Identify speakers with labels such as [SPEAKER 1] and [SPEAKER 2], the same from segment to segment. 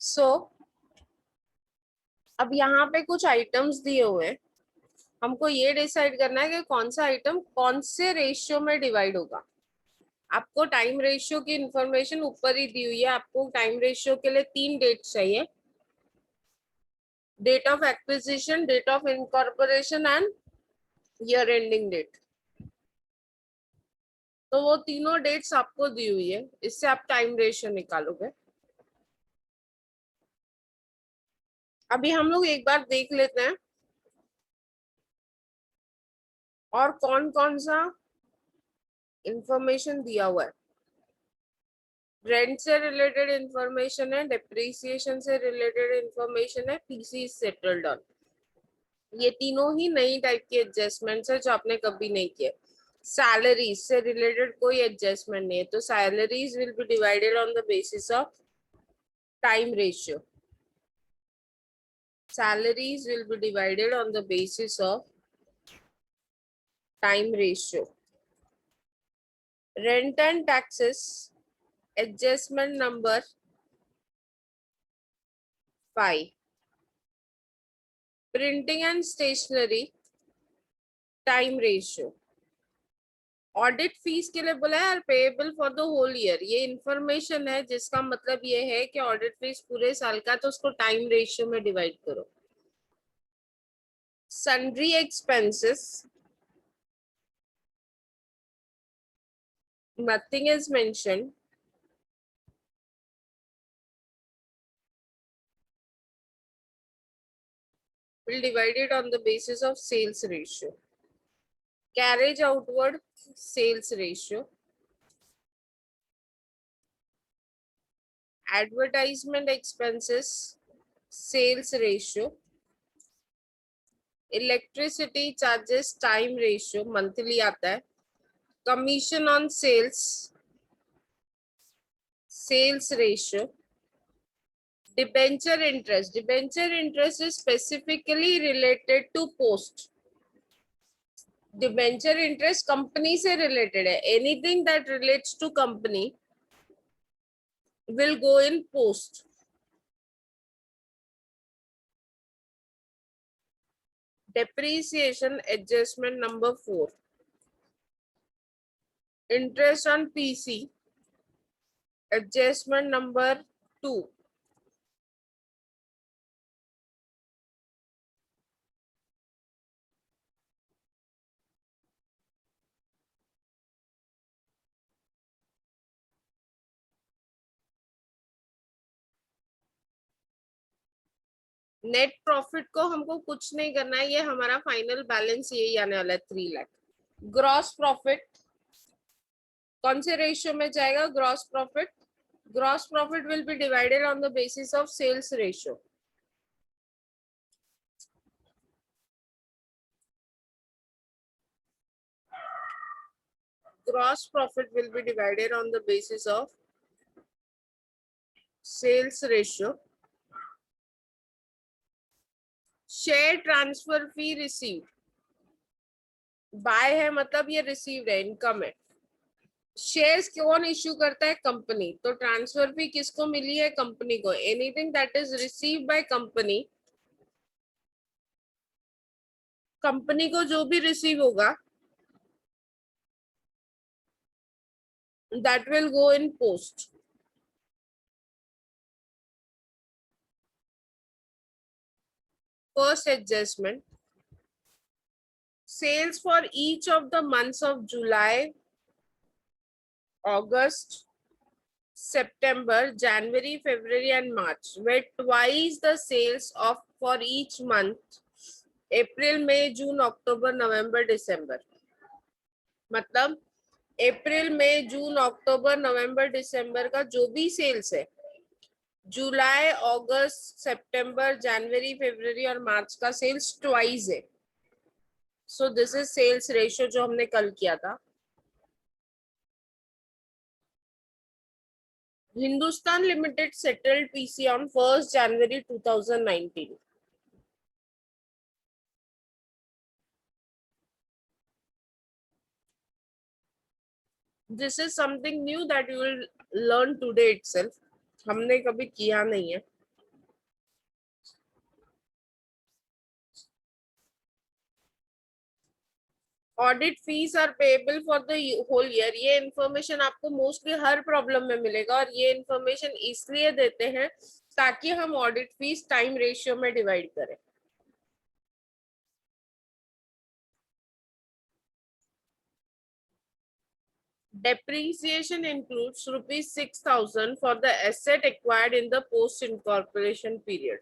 [SPEAKER 1] सो अब यहाँ पे कुछ आइटम्स दिए हुए हैं, हमको ये डिसाइड करना है कि कौन सा आइटम कौन से रेशियो में डिवाइड होगा। आपको टाइम रेशियो की इंफॉर्मेशन ऊपर ही दी हुई है। आपको टाइम रेशियो के लिए 3 डेट चाहिए, date of acquisition, date of incorporation and year ending date. तो वो तीनों डेट्स आपको दी हुई है, इससे आप टाइम रेशियो निकालोगे। अभी हम लोग एक बार देख लेते हैं और कौन कौन सा इंफॉर्मेशन दिया हुआ है। रेंट से रिलेटेड इंफॉर्मेशन है, डिप्रिसिएशन से रिलेटेड इंफॉर्मेशन है, पीसी सेटल्ड ऑन। ये तीनों ही नई टाइप की एडजस्टमेंट्स है जो आपने कभी नहीं किए। सैलरीज से रिलेटेड कोई एडजस्टमेंट नहीं है, तो salaries will be divided on the basis of time ratio. Salaries will be divided on the basis of time ratio. Rent and taxes, adjustment number 5. Printing and stationery, time ratio. Audit fees के लिए बोला है payable for the whole year. ये information है जिसका मतलब ये है कि ऑडिट फीस पूरे साल का, तो उसको टाइम रेशियो में डिवाइड करो। Sundry expenses, nothing is mentioned, will divide it on the basis of sales ratio. Carriage outward, sales ratio. Advertisement expenses, sales ratio. Electricity charges, time ratio, monthly आता है. Commission on sales, sales ratio. Debenture interest is specifically related to post. Debenture interest company से related है. Anything that relates to company will go in post. Depreciation adjustment number 4. Interest on PC adjustment number 2. Net profit को हमको कुछ नहीं करना है, ये हमारा फाइनल बैलेंस यही आने वाला है 3 लाख। ग्रॉस प्रॉफिट कौन से रेशियो में जाएगा? Gross profit will be divided on the basis of sales ratio. Gross profit will be divided on the basis of sales ratio. Share transfer fee receive, by है मतलब ये रिसीव्ड है, income है। Shares कौन issue करता है? Company. तो transfer fee किसको मिली है? कंपनी को। Anything that is received by company, company को जो भी रिसीव होगा that will go in post. First adjustment, sales for each of the months of July, August, September, January, February and March were twice the sales of for each month April, May, June, October, November, December. मतलब अप्रैल, मई, जून, अक्टूबर, नवंबर, दिसंबर का जो भी sales है, जुलाई, अगस्त, सितंबर, जनवरी, फरवरी और मार्च का सेल्स ट्वाइस है। So this is sales ratio जो हमने कल किया था। Hindustan limited settled PC on 1st January 2019. This is something new that you will learn today itself. हमने कभी किया नहीं है। Audit fees are payable for the whole year, ये इन्फॉर्मेशन आपको मोस्टली हर प्रॉब्लम में मिलेगा, और ये इन्फॉर्मेशन इसलिए देते हैं ताकि हम ऑडिट फीस टाइम रेशियो में डिवाइड करें. Depreciation includes rupees 6,000 for the asset acquired in the post incorporation period.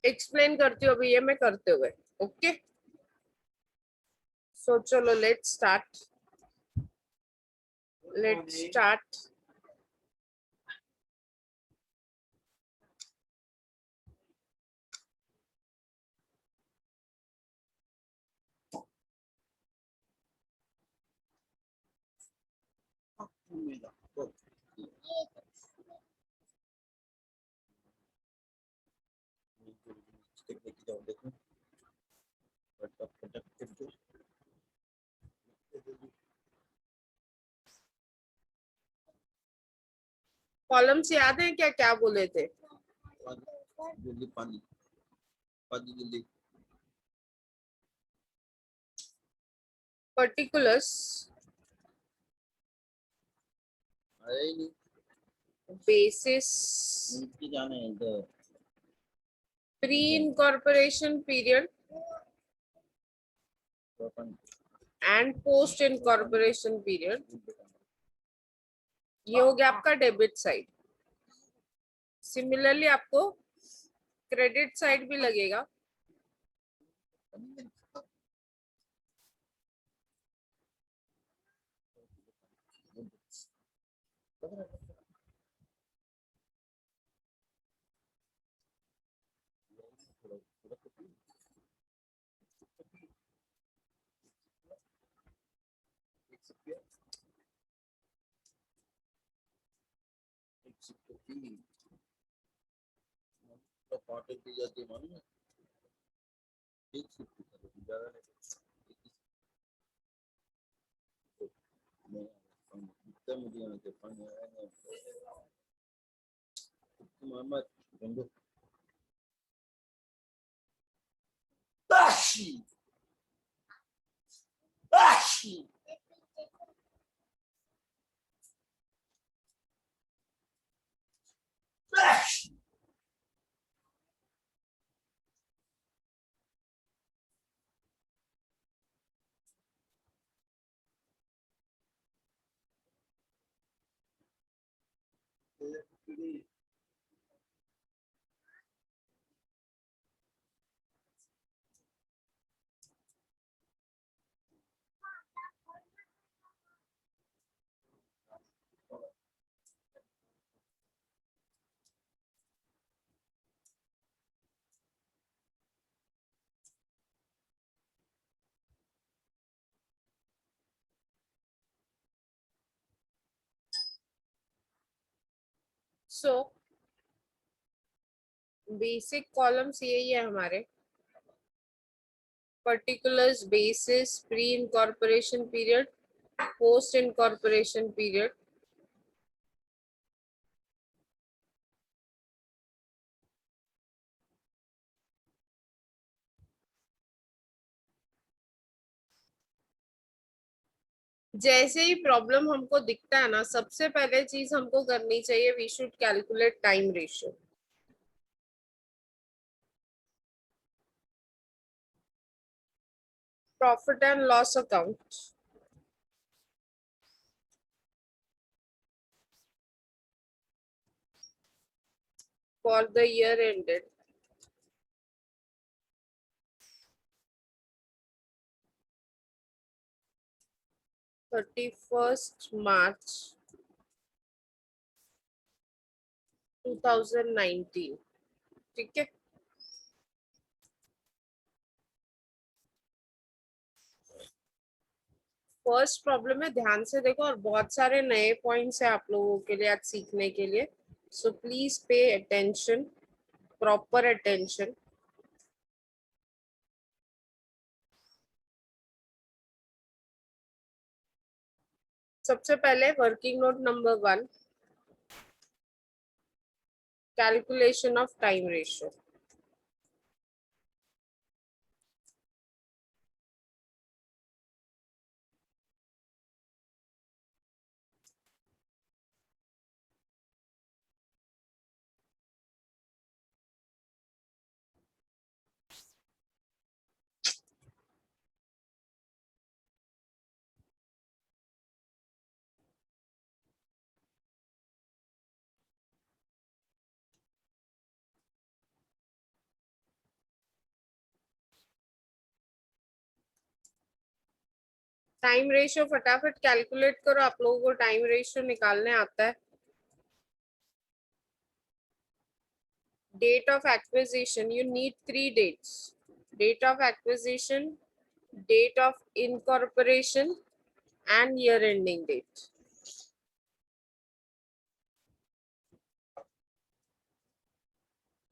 [SPEAKER 1] Explain करती हूँ अभी ये मैं करते हुए. ओके, सो चलो लेट्स स्टार्ट. कॉलम्स याद है क्या, क्या बोले थे?
[SPEAKER 2] जल्दी पानी पानी जल्दी.
[SPEAKER 1] पर्टिकुलर्स,
[SPEAKER 2] अरे नहीं
[SPEAKER 1] बेसिस,
[SPEAKER 2] नीचे जाना है इधर.
[SPEAKER 1] प्री इनकॉर्पोरेशन पीरियड
[SPEAKER 2] तो अपन
[SPEAKER 1] एंड पोस्ट इनकॉर्पोरेशन पीरियड. ये हो गया आपका डेबिट साइड. सिमिलरली आपको क्रेडिट साइड भी लगेगा.
[SPEAKER 2] तो पार्टी की जाती है मालूम है. एक सिक्की ज्यादा नहीं. इतना मुझे यहाँ से पानी आया ना. मोहम्मद गंदो Bashi! Bashi! Bashi!
[SPEAKER 1] So basic columns यही है हमारे. Particulars, basis, pre incorporation period, post incorporation period. जैसे ही प्रॉब्लम हमको दिखता है ना, सबसे पहले चीज हमको करनी चाहिए, we should calculate time ratio. Profit and loss account for the year ended 31st March 2019. ठीक है. फर्स्ट प्रॉब्लम है, ध्यान से देखो, और बहुत सारे नए पॉइंट्स है आप लोगों के लिए आज सीखने के लिए. So please pay attention, proper attention. सबसे पहले working note number 1, calculation of time ratio. Time ratio फटाफट कैलकुलेट करो, आप लोगों को टाइम रेशियो निकालने आता है। Date of acquisition, you need 3 dates: date of acquisition, date of incorporation, and year ending date.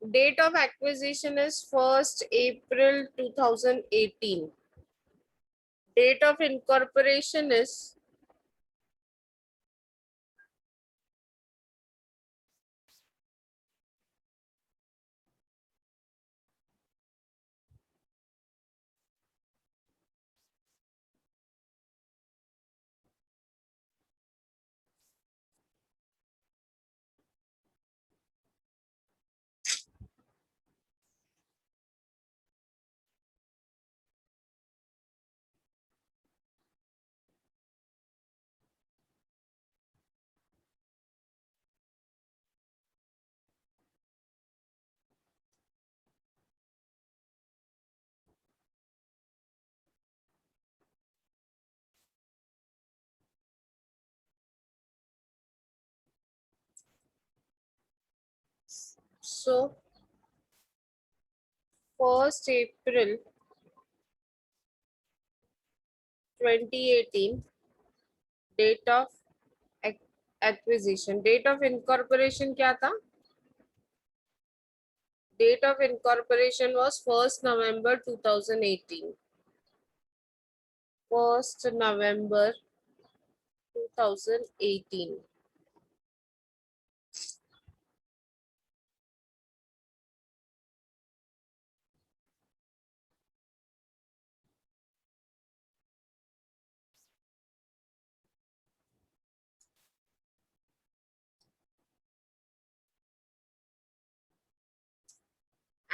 [SPEAKER 1] Date of acquisition is 1st April 2018. Date of incorporation is so 1st April 2018, date of acquisition. Date of incorporation क्या था? Date of incorporation was 1st November 2018. 1st November 2018.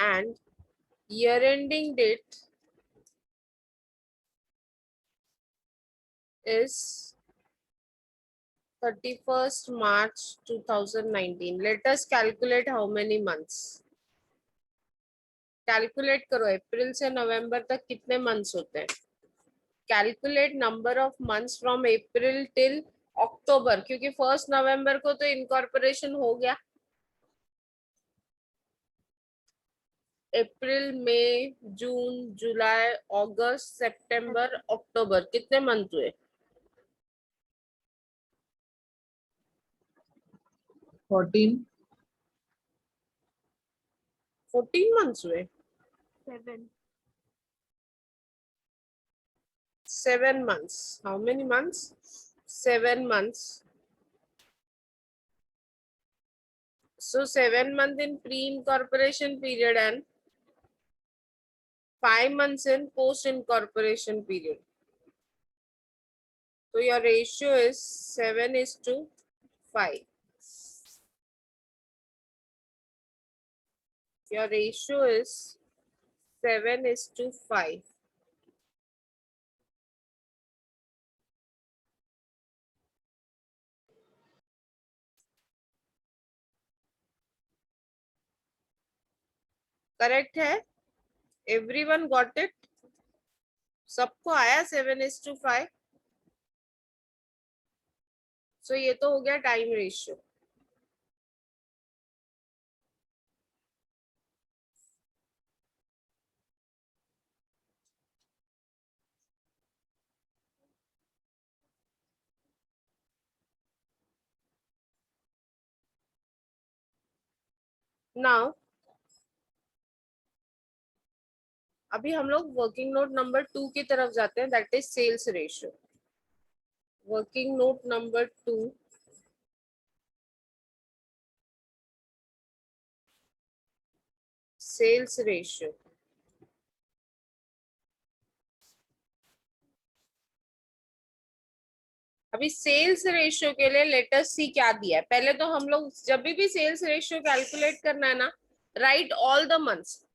[SPEAKER 1] And year ending date is 31st March 2019. Let us calculate how many months. Calculate करो अप्रैल से नवंबर तक कितने months होते हैं. Calculate number of months from April till October, क्योंकि 1st नवंबर को तो इनकॉर्पोरेशन हो गया. अप्रैल, मई, जून, जुलाई, अगस्त, सितंबर, अक्टूबर, कितने मंथ हुए?
[SPEAKER 3] 14
[SPEAKER 1] 14 मंथ्स हुए. 7 months. How many months? 7 months. So 7 months in pre-incorporation period and 5 months in post-incorporation period. So your ratio is 7:5. Your ratio is 7:5. Correct है? Everyone got it? सबको आया 7:5? सो ये तो हो गया टाइम रेशियो. नाउ अभी हम लोग वर्किंग नोट नंबर 2 की तरफ जाते हैं, that is sales ratio. Working note number 2, sales ratio. अभी सेल्स रेशियो के लिए लेट अस सी क्या दिया है. पहले तो हम लोग जब भी सेल्स रेशियो कैलकुलेट करना है ना, राइट ऑल द मंथ्स.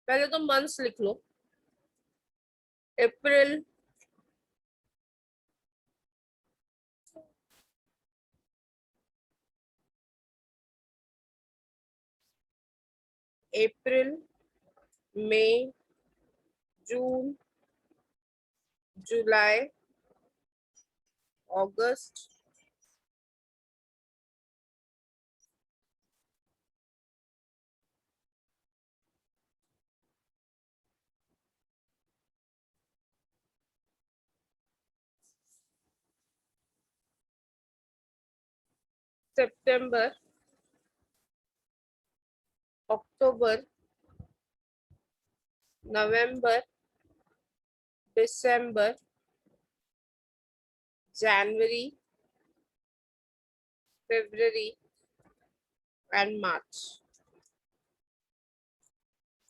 [SPEAKER 1] पहले तो मंथ्स लिख लो. अप्रैल, अप्रैल, मई, जून, जुलाई, अगस्त, सितंबर, अक्टूबर, नवंबर, दिसंबर, जनवरी, फरवरी and March.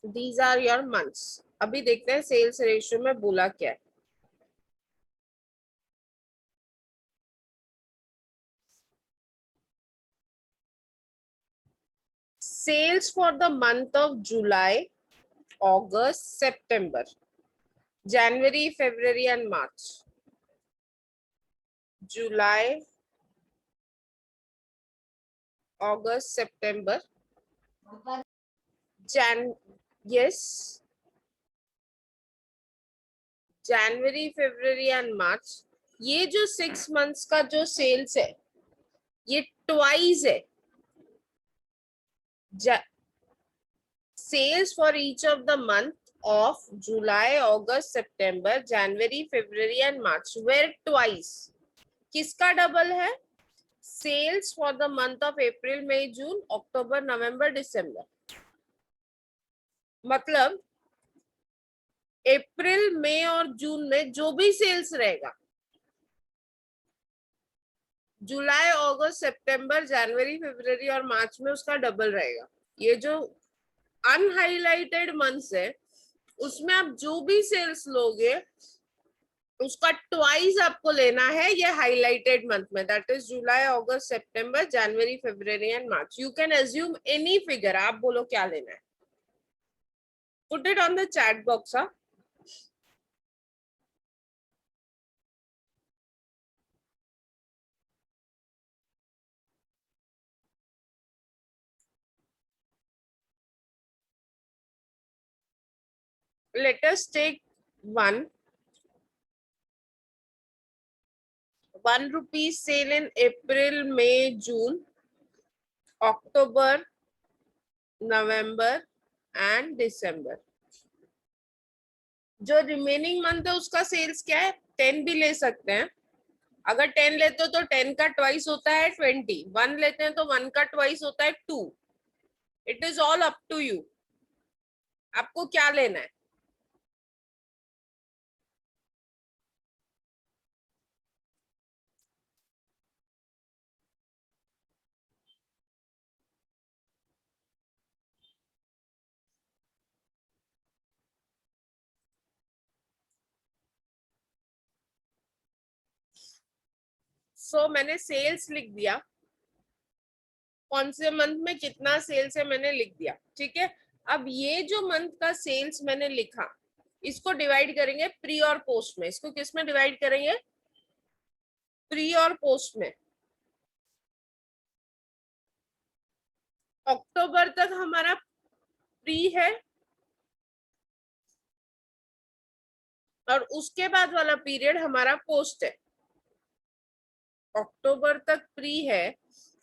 [SPEAKER 1] These are your months. अभी देखते हैं सेल्स रेशियो में बोला क्या है। Sales for the month of July, August, September, January, February and March. July, August, September, yes, January, February and March. ये जो 6 months का जो सेल्स है ये ट्वाइस है। Sales for each of the month of July, August, September, January, February and March were twice. किसका double है? Sales for the month of April, May, June, October, November, December. मतलब अप्रैल, मई और जून में जो भी सेल्स रहेगा, जुलाई, अगस्त, सितंबर, जनवरी, फरवरी और मार्च में उसका डबल रहेगा। ये जो अनहाइलाइटेड मंथ्स है उसमें आप जो भी सेल्स लोगे उसका ट्वाइस आपको लेना है ये हाइलाइटेड मंथ में, दैट इज जुलाई, अगस्त, सितंबर, जनवरी, फरवरी and March. You can assume any figure, आप बोलो क्या लेना है। Put it on the chat box. Let us take one rupee sale in April, May, June, October, November and December. जो remaining month है उसका सेल्स क्या है? 10 भी ले सकते हैं। अगर 10 लेते हो तो 10 का ट्वाइस होता है 20, 1 लेते हैं तो 1 का ट्वाइस होता है 2। It is all up to you, आपको क्या लेना है। सो मैंने सेल्स लिख दिया, कौन से मंथ में कितना सेल्स है मैंने लिख दिया, ठीक है। अब ये जो मंथ का सेल्स मैंने लिखा इसको डिवाइड करेंगे प्री और पोस्ट में। इसको किस में डिवाइड करेंगे? प्री और पोस्ट में। अक्टूबर तक हमारा प्री है और उसके बाद वाला पीरियड हमारा पोस्ट है। अक्टूबर तक प्री है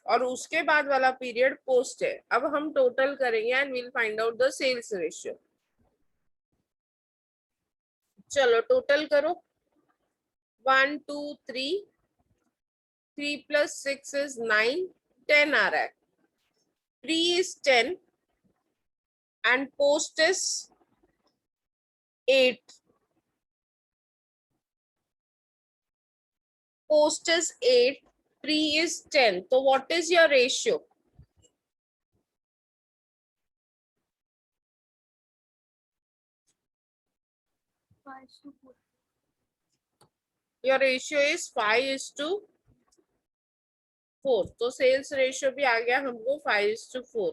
[SPEAKER 1] और उसके बाद वाला पीरियड पोस्ट है। अब हम टोटल करेंगे and will find out the sales ratio. चलो टोटल करो। 1 2 3, 3 + 6 is 9, 10 आ रहा है। Pre is 10 and post is 8. Post is 8, pre is 10. So what is your ratio? Your ratio is 5:4. तो सेल्स रेशियो भी आ गया हमको 5:4।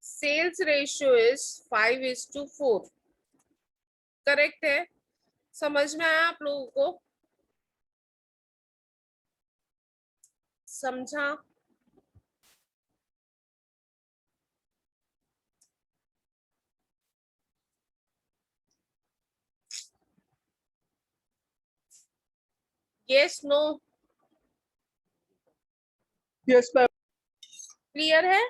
[SPEAKER 1] Sales ratio is 5:4। करेक्ट है? समझ में आया आप लोगों को? समझा? Yes no?
[SPEAKER 3] Yes ma'am.
[SPEAKER 1] Clear है?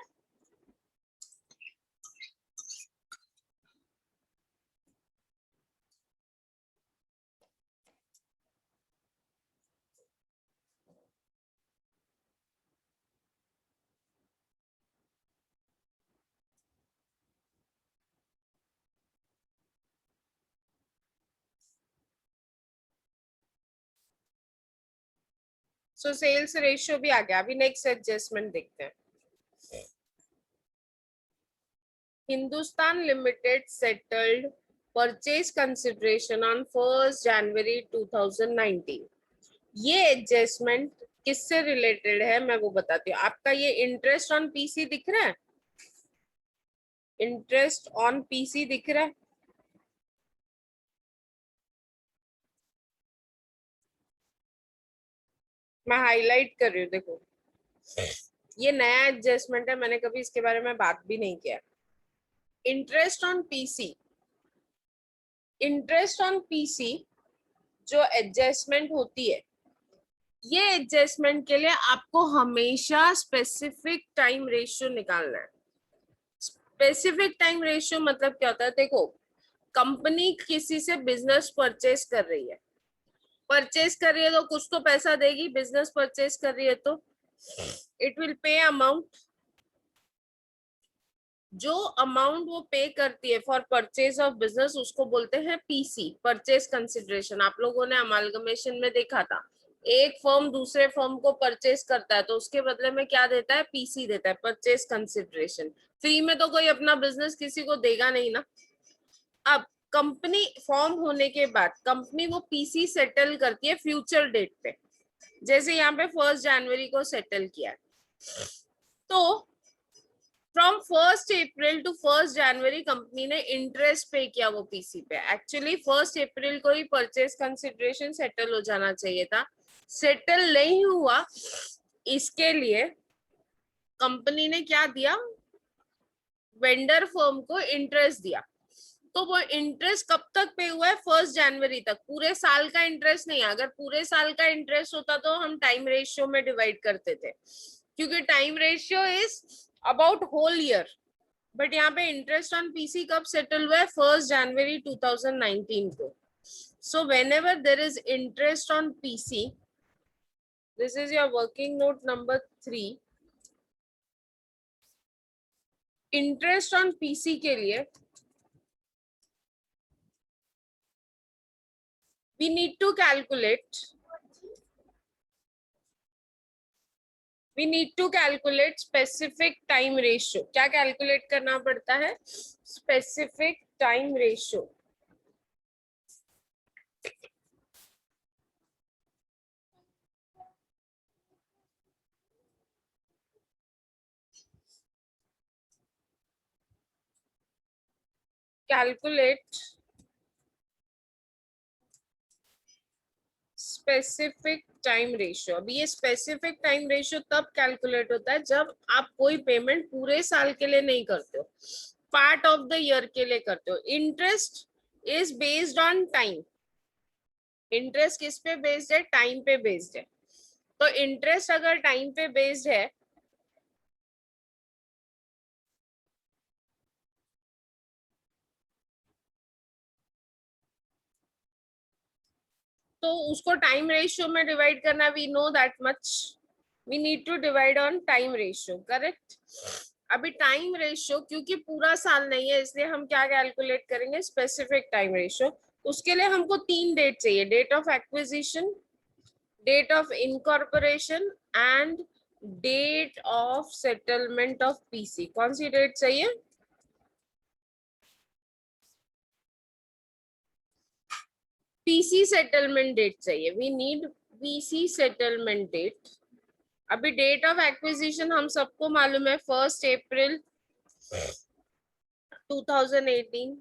[SPEAKER 1] सो सेल्स रेशियो भी आ गया। अभी नेक्स्ट एडजस्टमेंट देखते हैं। Hindustan limited settled purchase consideration on 1 जनवरी 2019। ये एडजस्टमेंट किससे रिलेटेड है मैं वो बताती हूँ। आपका ये इंटरेस्ट ऑन पीसी दिख रहा है? इंटरेस्ट ऑन पीसी दिख रहा है? मैं हाईलाइट कर रही हूँ, देखो ये नया एडजस्टमेंट है, मैंने कभी इसके बारे में बात भी नहीं किया। Interest on PC, interest on PC जो एडजस्टमेंट होती है, ये एडजस्टमेंट के लिए आपको हमेशा स्पेसिफिक टाइम रेशियो निकालना है। स्पेसिफिक टाइम रेशियो मतलब क्या होता है? देखो, कंपनी किसी से बिजनेस परचेज कर रही है, परचेज कर रही है तो कुछ तो पैसा देगी। बिजनेस परचेज कर रही है तो इट विल पे अमाउंट। जो अमाउंट वो पे करती है फॉर परचेज ऑफ बिजनेस उसको बोलते हैं पीसी, परचेज कंसिडरेशन। आप लोगों ने अमालगमेशन में देखा था, एक फर्म दूसरे फर्म को परचेज करता है तो उसके बदले में क्या देता है? पीसी देता है, परचेज कंसिडरेशन। फ्री में तो कोई अपना बिजनेस किसी को देगा नहीं ना। अब कंपनी फॉर्म होने के बाद कंपनी वो पीसी सेटल करती है फ्यूचर डेट पे। जैसे यहाँ पे 1 जनवरी को सेटल किया, तो from 1 April to 1 January company ने इंटरेस्ट पे किया वो पीसी पे। एक्चुअली 1 अप्रैल को ही परचेज कंसिडरेशन सेटल हो जाना चाहिए था, सेटल नहीं हुआ। इसके लिए कंपनी ने क्या दिया? वेंडर फर्म को इंटरेस्ट दिया। तो वो इंटरेस्ट कब तक पे हुआ है? 1 जनवरी तक। पूरे साल का इंटरेस्ट नहीं। अगर पूरे साल का इंटरेस्ट होता तो हम टाइम रेशियो में डिवाइड करते थे, क्योंकि time ratio is about whole year. But यहाँ पे इंटरेस्ट ऑन पीसी कब सेटल हुआ है? 1 जनवरी 2019 को। So whenever there is interest on PC, this is your working note number 3। Interest on PC के लिए we need to calculate specific time ratio. क्या कैलकुलेट करना पड़ता है? Specific time ratio. Calculate specific time ratio. अभी ये specific time ratio तब calculate होता है जब आप कोई पेमेंट पूरे साल के लिए नहीं करते हो, पार्ट ऑफ द ईयर के लिए करते हो। Interest is based on time. Interest किस पे बेस्ड है? टाइम पे बेस्ड है। तो इंटरेस्ट अगर टाइम पे बेस्ड है तो उसको टाइम रेशियो में डिवाइड करना, we know that much, we need to divide on time ratio, correct. अभी टाइम रेशियो क्योंकि पूरा साल नहीं है इसलिए हम क्या कैलकुलेट करेंगे? Specific time ratio. उसके लिए हमको 3 डेट चाहिए: date of acquisition, date of incorporation and date of settlement of PC. कौन सी डेट चाहिए? पीसी सेटलमेंट डेट चाहिए। We need PC settlement date. अभी डेट ऑफ एक्विजिशन हम सबको मालूम है 1 अप्रैल 2018।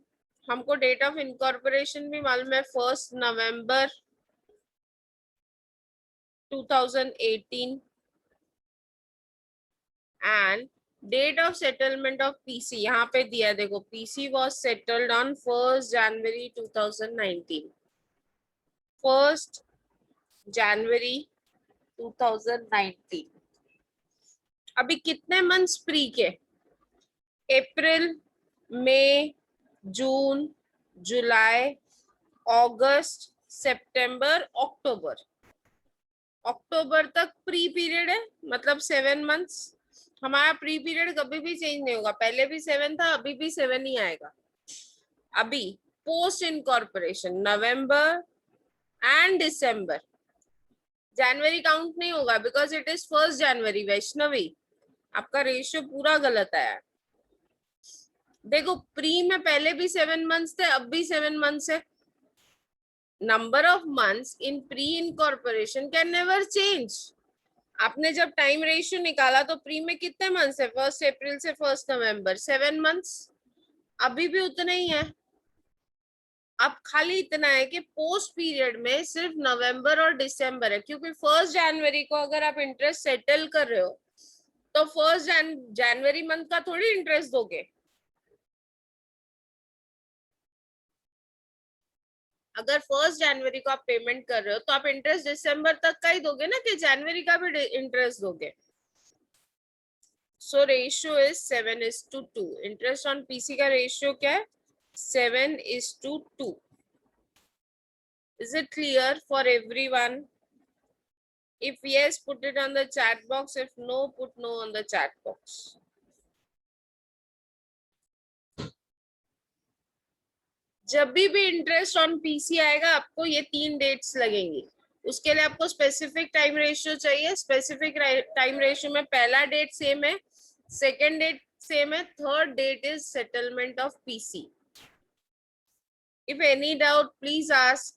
[SPEAKER 1] हमको डेट ऑफ इनकॉर्पोरेशन भी मालूम है 1 नवंबर 2018। And date of settlement of PC यहाँ पे दिया, देखो PC was settled on 1st January 2019, 1st January 2019। अभी कितने मंथ्स प्री के? अप्रैल, मई, जून, जुलाई, अगस्त, सितंबर, अक्टूबर। अक्टूबर तक प्री पीरियड है, मतलब 7 मंथ्स। हमारा प्री पीरियड कभी भी चेंज नहीं होगा, पहले भी 7 था, अभी भी 7 ही आएगा। अभी post incorporation November and December, January count नहीं होगा because it is 1st January। Vaishnavi, आपका रेशियो पूरा गलत आया। देखो प्री में पहले भी 7 मंथ्स थे, अब भी 7 मंथ्स है। Number of months in pre incorporation can never change. आपने जब टाइम रेशियो निकाला तो प्री में कितने मंथ्स है? 1st April से 1st November, 7 मंथ्स। अभी भी उतना ही है। अब खाली इतना है कि पोस्ट पीरियड में सिर्फ नवंबर और दिसंबर है, क्योंकि 1st January को अगर आप इंटरेस्ट सेटल कर रहे हो तो 1st January मंथ का थोड़ी इंटरेस्ट दोगे। अगर 1st January को आप पेमेंट कर रहे हो तो आप इंटरेस्ट दिसंबर तक का ही दोगे ना, कि जनवरी का भी इंटरेस्ट दोगे। So ratio is 7:2। Interest on PC का रेशियो क्या है? 7:2। Is it clear for everyone? If yes, put it on the chat box. If no, put no on the chat box. जब भी इंटरेस्ट ऑन पीसी आएगा आपको ये 3 dates लगेंगी। उसके लिए आपको स्पेसिफिक टाइम रेशियो चाहिए। स्पेसिफिक टाइम रेशियो में पहला डेट सेम है, सेकेंड डेट सेम है, third date is settlement of PC. If any doubt please ask.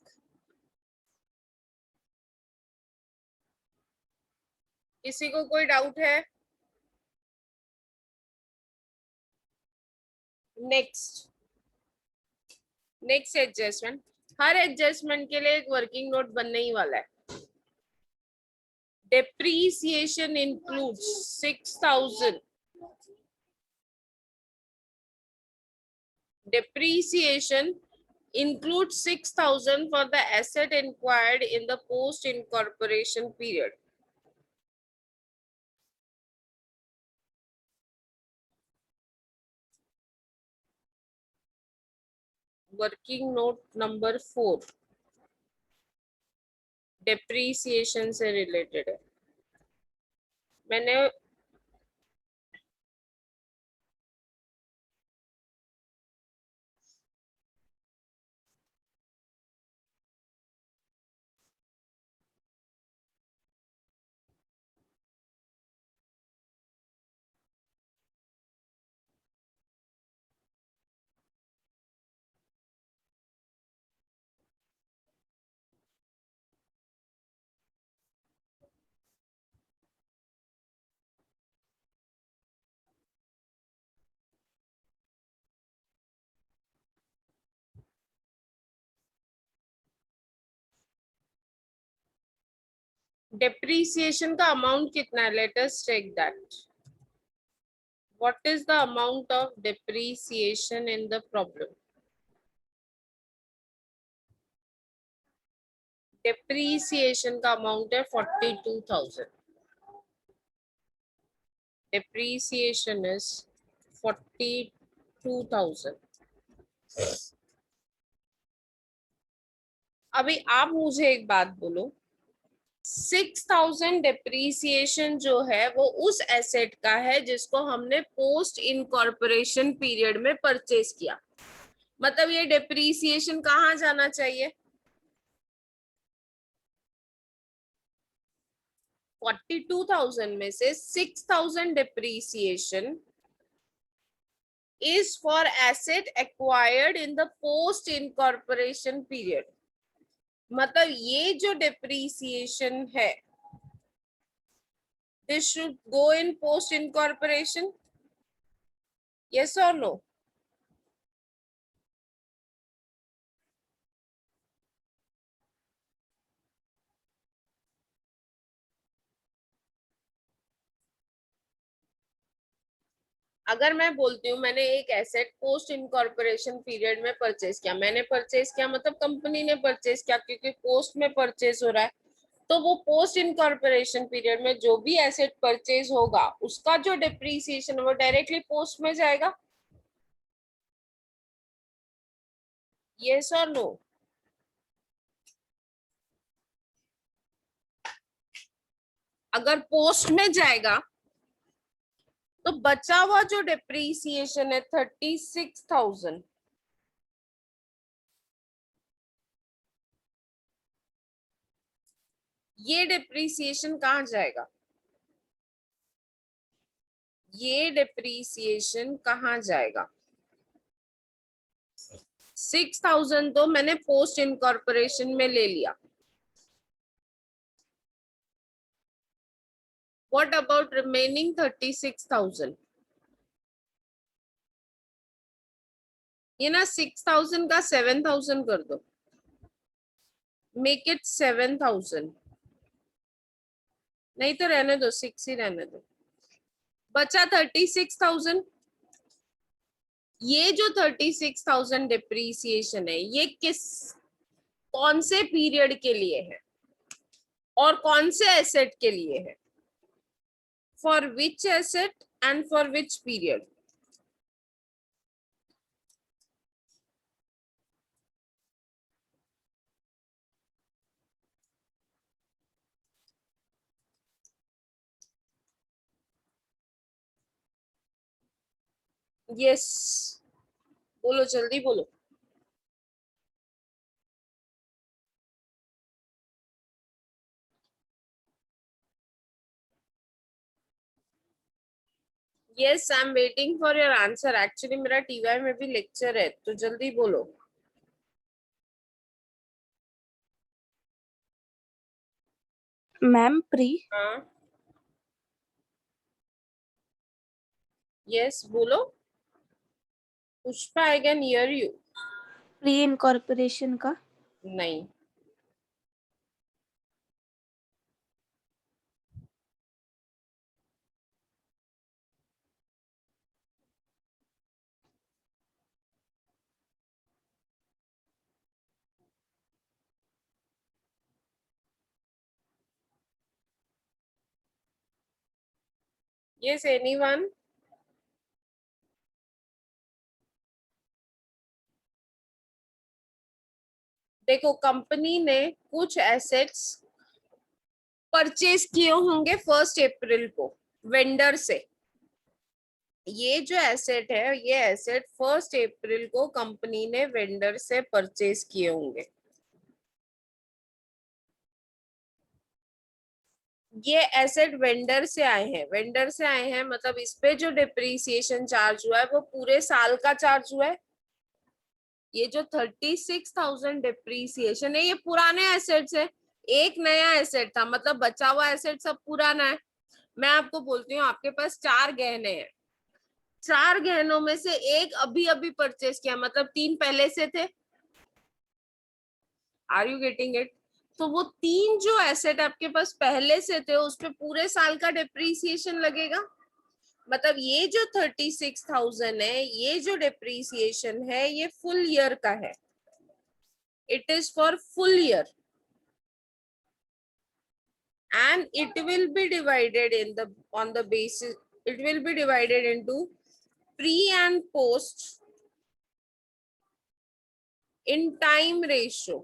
[SPEAKER 1] किसी को कोई डाउट है? Next adjustment. हर एडजस्टमेंट के लिए एक वर्किंग नोट बनने ही वाला है। Depreciation includes 6,000। Depreciation includes 6,000 for the asset acquired in the post incorporation period. Working note number 4 depreciation से related है। मैंने depreciation का अमाउंट कितना है? Let us check that. What is the amount of depreciation in the problem? Depreciation का amount है 42,000. Depreciation is 42,000. अभी आप मुझे एक बात बोलो, 6,000 डेप्रीसिएशन जो है वो उस एसेट का है जिसको हमने पोस्ट इनकॉर्पोरेशन पीरियड में परचेज किया। मतलब ये डेप्रीसिएशन कहाँ जाना चाहिए? 42,000 में से 6,000 depreciation is for asset acquired in the post incorporation period। मतलब ये जो डेप्रीसिएशन है this should go in post incorporation, yes or no? अगर मैं बोलती हूँ मैंने एक एसेट पोस्ट इनकॉर्पोरेशन पीरियड में परचेज किया, मैंने परचेज किया मतलब कंपनी ने परचेज किया, क्योंकि पोस्ट में परचेज हो रहा है, तो वो पोस्ट इनकॉर्पोरेशन पीरियड में जो भी एसेट परचेज होगा उसका जो डिप्रीसिएशन वो डायरेक्टली पोस्ट में जाएगा। यस और नो? अगर पोस्ट में जाएगा तो बचा हुआ जो डिप्रीसिएशन है 36,000, ये डिप्रीसिएशन कहाँ जाएगा? ये डिप्रीसिएशन कहाँ जाएगा? 6,000 तो मैंने पोस्ट इनकॉर्पोरेशन में ले लिया। What about remaining 36,000? ये ना 6,000 का 7,000 कर दो, मेक इट 7,000। नहीं तो रहने दो, 6 ही रहने दो। बचा 36,000। ये जो 36,000 डिप्रीसिएशन है ये कौन से पीरियड के लिए है और कौन से एसेट के लिए है? For which asset and for which period? Yes, बोलो जल्दी बोलो। Yes, I am waiting for your answer. Actually मेरा टीवाई में भी लेक्चर है, तो जल्दी बोलो।
[SPEAKER 3] मैम प्री
[SPEAKER 1] हाँ, यस बोलो। Pushpa, I can hear you.
[SPEAKER 3] Pre incorporation का
[SPEAKER 1] नहीं, यस एनीवन? देखो, कंपनी ने कुछ एसेट्स परचेज किए होंगे 1 अप्रैल को वेंडर से। ये जो एसेट है ये एसेट 1 अप्रैल को कंपनी ने वेंडर से परचेज किए होंगे। ये एसेट वेंडर से आए हैं, वेंडर से आए हैं मतलब इस पे जो डिप्रीसिएशन चार्ज हुआ है वो पूरे साल का चार्ज हुआ है। ये जो 36,000 डिप्रीसिएशन है ये पुराने एसेट्स है, एक नया एसेट था, मतलब बचा हुआ एसेट सब पुराना है। मैं आपको बोलती हूँ आपके पास 4 गहने हैं, 4 गहनों में से एक अभी अभी परचेज किया, मतलब 3 पहले से थे। Are you getting it? तो वो 3 जो एसेट आपके पास पहले से थे उस पे पूरे साल का डिप्रीसिएशन लगेगा। मतलब ये जो 36,000 है ये जो डिप्रीसिएशन है ये फुल ईयर का है। It is for full year and it will be divided in the on the basis, it will be divided into pre and post in time ratio,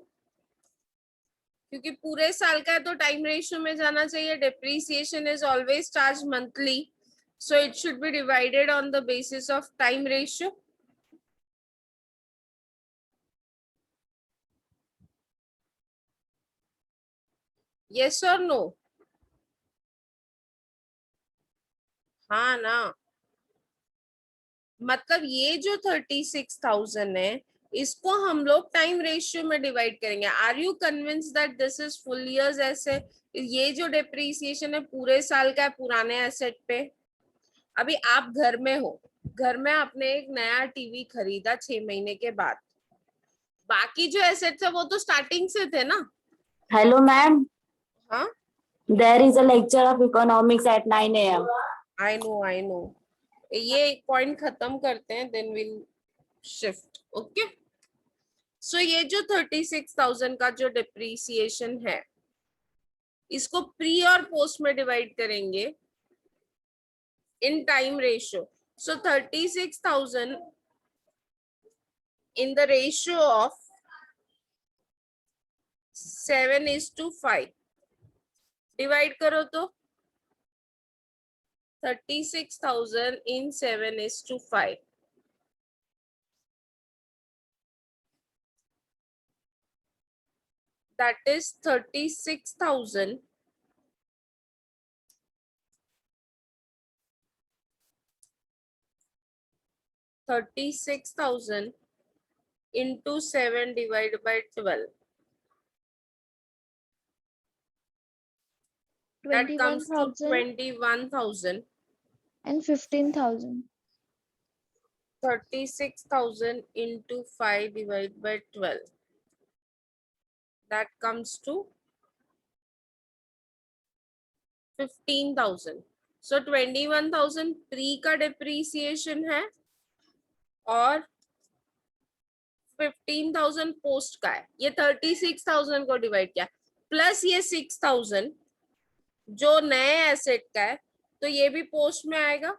[SPEAKER 1] क्योंकि पूरे साल का है तो टाइम रेशियो में जाना चाहिए। Depreciation is always charge monthly, so it should be divided on the basis of time ratio. Yes or no? हाँ ना, मतलब ये जो 36,000 है इसको हम लोग टाइम रेशियो में डिवाइड करेंगे। Are you convince that this is full years? ऐसे ये जो डिप्रीसिएशन है पूरे साल का है पुराने एसेट पे। अभी आप घर में हो, घर में आपने एक नया टीवी खरीदा 6 महीने के बाद, बाकी जो एसेट्स है वो तो स्टार्टिंग से थे ना।
[SPEAKER 4] Hello, ma'am.
[SPEAKER 1] हाँ,
[SPEAKER 4] There is a lecture of economics at 9 a.m.
[SPEAKER 1] I know ये पॉइंट खत्म करते हैं, देन विल शिफ्ट. ओके, सो ये जो 36,000 का जो डिप्रीसिएशन है, इसको प्री और पोस्ट में डिवाइड करेंगे in time ratio. So 36,000 in the ratio of 7:5. Divide करो तो 36,000 in 7:5. That is 36,000 into 7 divided by 12. That comes to 21,000.
[SPEAKER 4] and 15,000.
[SPEAKER 1] 36,000 into 5 divided by 12. That comes to 15,000. So 21,000 pre का depreciation है और 15,000 post का है. ये 36,000 को डिवाइड किया प्लस ये 6,000 जो नए एसेट का है, तो ये भी पोस्ट में आएगा.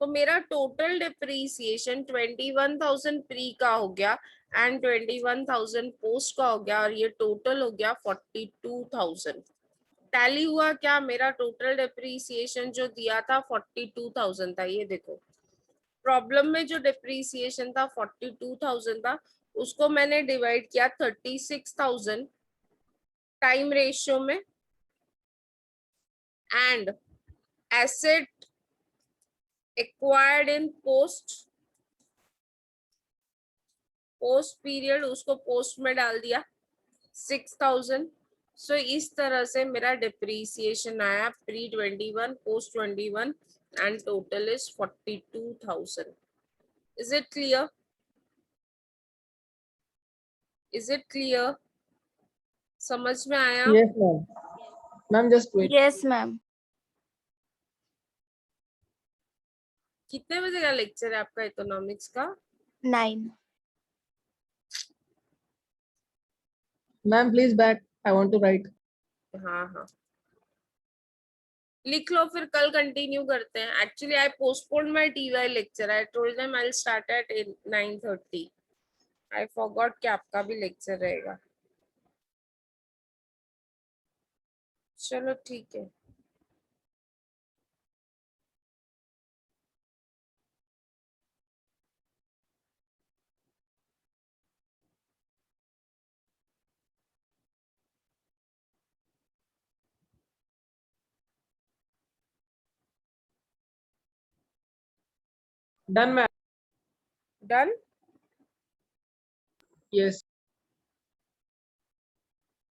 [SPEAKER 1] तो मेरा टोटल डिप्रीसिएशन 21,000 प्री का हो गया एंड 21,000 पोस्ट का हो गया, और ये टोटल हो गया 42,000. टैली हुआ क्या? मेरा टोटल डिप्रीसिएशन जो दिया था 42,000 था. ये देखो प्रॉब्लम में जो डिप्रीसिएशन था 42,000 था, उसको मैंने डिवाइड किया 36,000 टाइम रेशियो में, and asset acquired in post period उसको पोस्ट में डाल दिया 6,000. सो इस तरह से मेरा डिप्रीसिएशन आया pre 21 post 21 and total is 42,000. Is it clear? Is it clear? समझ में आया?
[SPEAKER 5] Yes, ma'am. Ma'am, just wait.
[SPEAKER 3] Yes, ma'am.
[SPEAKER 1] कितने बजे का लेक्चर है आपका इकोनॉमिक्स का?
[SPEAKER 3] 9.
[SPEAKER 5] Ma'am, please back. I want to write.
[SPEAKER 1] हाँ हाँ, लिख लो, फिर कल कंटिन्यू करते हैं. Actually I postpone my TY lecture. I told them I will start at 9:30. I forgot कि आपका भी लेक्चर रहेगा. चलो ठीक है.
[SPEAKER 5] Done, ma'am.
[SPEAKER 1] डन.
[SPEAKER 5] Yes.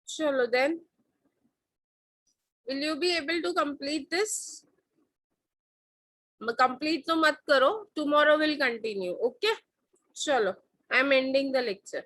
[SPEAKER 1] चलो then, will you be able to complete this? Complete तो मत करो, टुमारो विल कंटिन्यू. ओके, चलो I am ending the lecture.